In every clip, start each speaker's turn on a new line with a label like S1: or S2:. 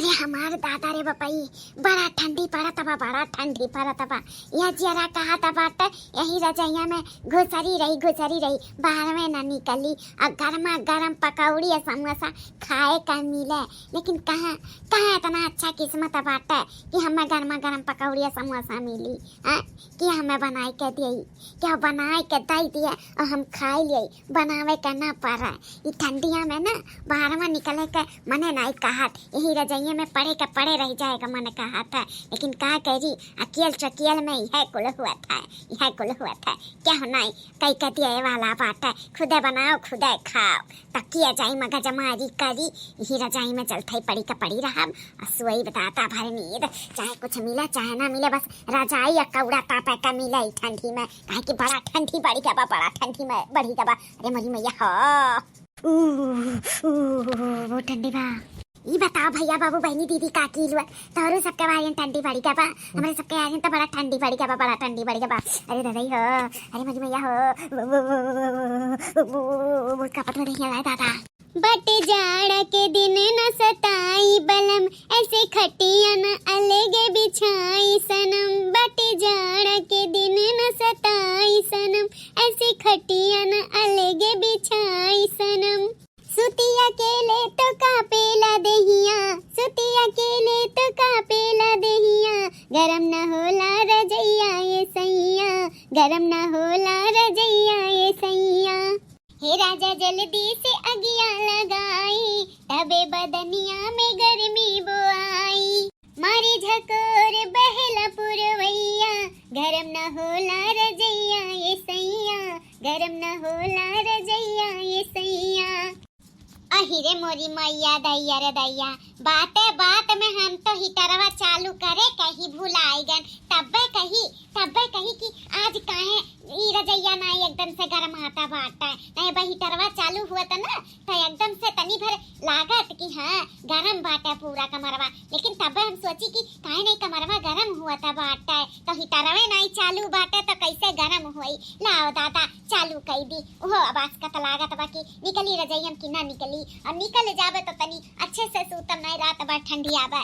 S1: अरे हमारे दादा रे बपाई बड़ा ठंडी पड़ा तबा, बड़ा ठंडी पड़ा तबा। यह जरा कहा तबा यही रजाइया में घुसरी रही बाहर में न निकली। और गर्मा गर्म पकौड़ी या समोसा खाए का मिले, लेकिन कहाँ इतना अच्छा किस्मत बाटे कि हमें गर्मा गर्म पकौड़ी या समोसा मिली है कि हमें बनाए के दिए, क्या बनाए के दे दिए और हम खाए लिए। बनावे का ना पड़ रहा है ये ठंडिया में ना, बाहर में निकले के मने नहीं कहा, यही रजाइया में पड़े रह जाएगा मन कहा था। लेकिन कहा करी अकेल चकेल में यह कुल हुआ था क्या होना है कई कती वाला बात है। खुदे बनाओ खुदे खाओ तब किया जाए मगर जमारी करी, यही रजाई में चलते पड़ी रहा। सोई बताता भर नींद, चाहे कुछ मिले चाहे ना मिले, बस रजाई या कौड़ा तापा का मिले ठंडी में। कहे कि बड़ा ठंडी बड़ी गबा, बड़ा ठंडी में बड़ी गबा। अरे मोरी मैया वो ठंडी बा। ये बताओ भैया बाबू बहनी दीदी काकी लुआ तोरो सबके बारे में ठंडी पड़ी का बा, हमारे सबके बारे तो बड़ा ठंडी पड़ी का बा, बड़ा ठंडी पड़ी का बा। अरे दादाई हो, अरे मजी मैया हो, उसका पता नहीं है दादा। बट जाड़ा के दिन न सताई बलम, ऐसे खटिया न अलगे बिछाई सनम। बट जाड़ा के दिन न सताई सनम, ऐसे खटिया न अलगे बिछाई सनम। सुती अकेले तो कापेला देहिया, सुती अकेले तो कापेला देहिया। गरम न होला रजैया ये सैया, गरम न होला रजैया ये सैया। हे राजा जल्दी से अगिया लगाई, तबे बदनिया में गर्मी बोआई। मारे झकोर बहला पुरवैया, गरम न होला रजैया ये सैया, गरम न होला रजैया ये सैया। अहिरे मोरी मैया दैया रे दैया, बात में हम तो हीटरवा चालू करे कहीं भुलाई गन। तब्बे कही कि आज काहे ई रजैया ना एकदम से गरम आता बाटा नहीं भाई हीटरवा चालू हुआ था ना, तो एकदम से तनी भर लागत कि हाँ गरम बाटा पूरा कमरवा। लेकिन तब्बे हम सोची कि काहे नहीं कमरवा गरम हुआ था बाटा, तो हीटरवे नहीं चालू बाटा तो कैसे गरम हुई। लाओ दादा चालू कर दी। ओहो आवाज का लागत बा कि निकली रजैया कि ना निकली, और निकल जावे तो तनी अच्छे से सूतम नहीं, रात भर ठंडी आवे।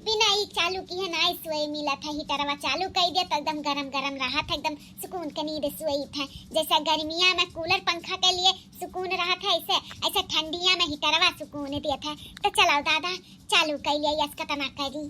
S1: बिना ई चालू किए ना सोए मिला था। हीटरवा चालू कर दिया तो एकदम गरम रहा था, एकदम सुकून के नींद सोई था। जैसे गर्मिया में कूलर पंखा के लिए सुकून रहा था, ऐसे ठंडिया में हीटरवा सुकून दिया था। तो चलाओ दादा चालू कर लिया इसका तना करी।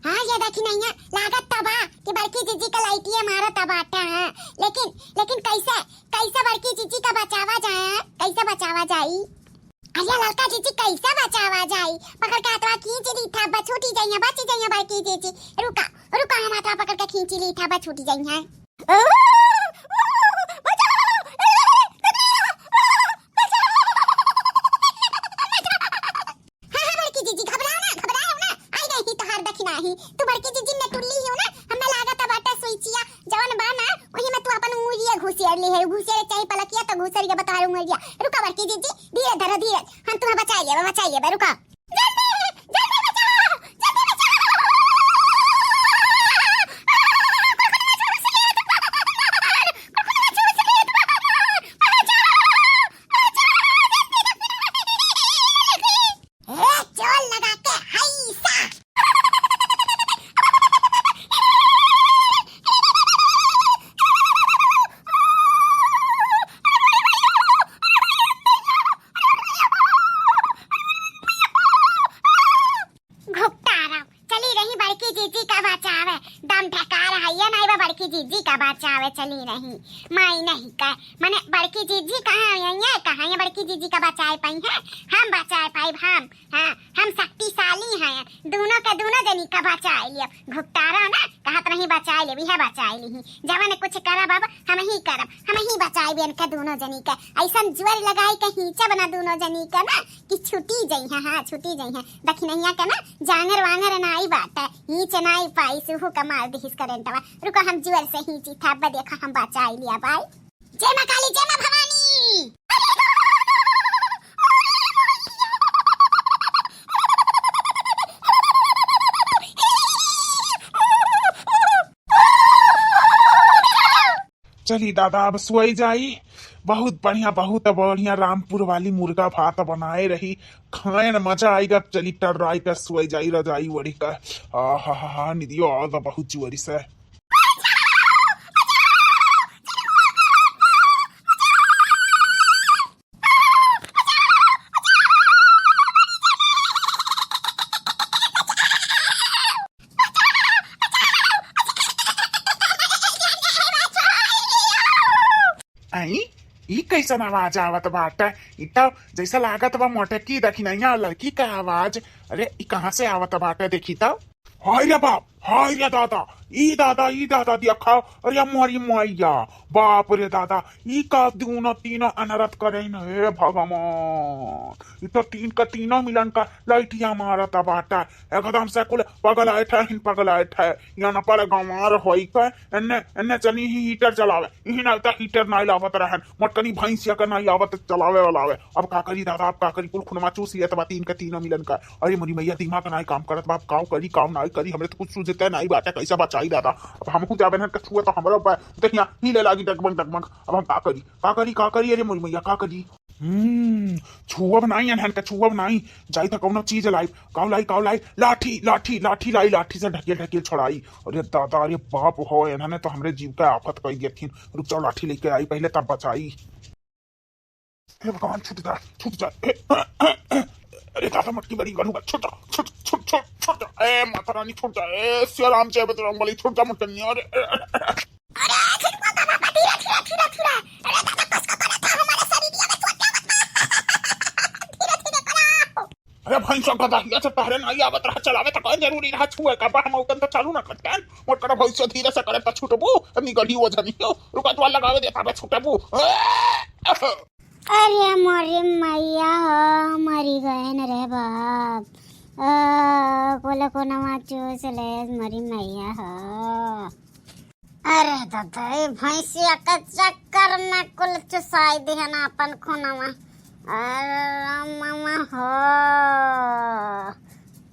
S1: हाँ ये देखी नहीं है लागत तबा कि बड़की जीजी का लाइटिया मारा तबाटा है। लेकिन कैसे बड़की जीजी का बचावा जाए, कैसे बचावा जाई? अरे लड़का जीजी कैसे बचावा जाई? पकड़ के हाथवा खींच ली था, बच छूटी जाइए, बच जाइए बड़की जीजी। रुका हम हाथवा पकड़ के खींच ली था, बच छूटी जाइए। तू बड़की जीजी ने टुल्ली हो ना, हमें लागत बाटा सोइचिया जवन बा ना वही में तू अपन उंगलिया घुसियर ली है, घुसियर चाहे पलकिया तो घुसियर के बता उंगलिया। रुका बड़की जीजी धीरे धरो धीरे, हम तुम्हें बचाइए बे रुका। जीजी का बचावे चली रही। माई नहीं का माने बड़की जीजी कहाँ है, कहाँ है बड़की जीजी का बचाए पाई है? हम बचाए पाई हम। हाँ हम शक्तिशाली हैं, दोनों के दोनों जनी का बचाए लिया। घुपटारा ना कहत नहीं बचाए ले भी है, बचाए ली जवन कुछ करा बाबा हम ही करब, हम ही बचाए बियन के दोनों जनी के। ऐसा जुअर लगाई के हिंचा बना दोनों जनी के ना कि छुटी जाई है। हाँ छुटी जाई है। दखिनैया के ना जांगर वांगर नाई बात है, हिंच नाई पाई सुहु कमाल दिस करेंटवा। रुको हम जुअर से हिंची था देखा हम बचाए लिया भाई। जय मां काली, जय मां भवानी।
S2: चली दादा अब सोई जाई। बहुत बढ़िया रामपुर वाली मुर्गा भात बनाए रही, खाए न मजा आएगा। चली टर्राई का सोई जाई रजाई वड़ी का। हा निधियो और बहुत जुअरी से। आई ई कैसन आवाज आवत बाटे? ई तो जैसा लागत बा मोटकी दखिनैया लड़की का आवाज। अरे ई कहाँ से आवत बाटे? देखी तो। हाय रे बाप, हाय रे दादा, ई दादा देखा। अरे मोरी मैया, बाप रे दादा, ई का दोनों तीनों अनरत करे न। हे भगवान, ई तो तीन का तीनों मिलन का लाइटिया मारता बाटा। एकदम से कुल पगलाइट है। यहाँ न पर गंवार होई के एन्ने चली ही हीटर चलावे। इही ना तो हीटर नहीं लावत रहन, मोटकनी भैंसिया का नहीं आवत चलावे वालावे। अब का करी दादा, अब का करी? कुल खुनमा चूस लिया बा तीन का तीनों मिलन का। अरे मोरी मैया दिमाग नहीं काम करत बाप, काव करी काव नहीं करी, हमरे तो कुछ सूझते नहीं बाटे। कैसा बचाई दादा? अब हमहू जाबे न कछुए तो हमरो देखिया हिले लागी डगमग। अब हम का करी? अरे मोरी मैया का करी? छुअब नहीं एनहन के, छुअब नहीं। जाई तो कौनो चीज लाई, काव लाई लाठी से ढकेल छोड़ाई। अरे दादा, अरे बाप हो, एनहने तो हमरे जीव का आफत कई देथिन। रुक जाओ, लाठी लेके आई पहले तब बचाई। हे भगवान, छूट जा। अरे दादा मटकी बड़ी गलूगा, छूट जा। ए माता रानी छूट जा। ए श्री राम जय बजरंग बली, छूट जा मटकी। अरे भैंसा का दाहिया से पहरे नहीं आवत रहा, चलावे तो कोई जरूरी रहा। छुए का हम उतन तो चालू ना करते। मोट कर भैंसा धीरे से करे तो छूटबू, अपनी गढ़ी हो जानी हो। रुका तो लगावे देता बे छूटबू।
S1: अरे मोरी मैया हो, मरी गए न रे बाप। कोले को नवा चूस ले मरी मैया हो। अरे दादा, भैंसिया का चक्कर में कुल चुसाई दिया ना अपन खुनवा। अरे मामा हो,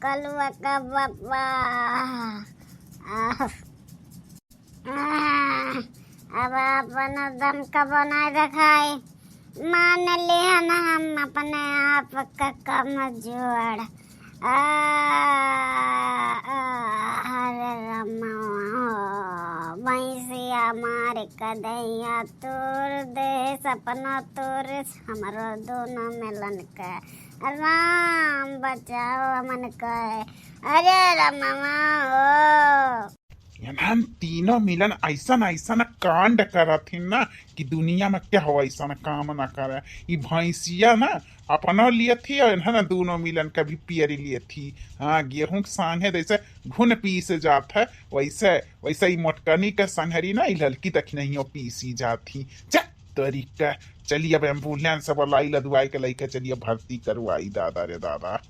S1: कलुआ का बाबा। अब अपन दम का बनाए रखाए, मान लिया ना हम अपने आप का कमजोर। अरे रमा भैंसिया मार कदैया तोर दे, सपना तोर हमारो दोनों मिलन के। राम बचाओ मन के। अरे रमा हो,
S2: हम तीनों मिलन ऐसा कांड करथिन ना कि दुनिया में क्या हो ऐसा काम ना करे। ये भैंसिया ना अपना लिए थी और ना दोनों मिलन का भी पियरी लिए थी। हाँ, गेहूं के सांगे जैसे घुन पीस जात है, वैसे ही मोटकनी के संहरी ना ललकी तक नहीं हो पीसी जाती। तरीका चलिए अब एम्बुलेंस सब लाई लदवाई के लेके चलिए भर्ती करवाई। दादा रे दादा।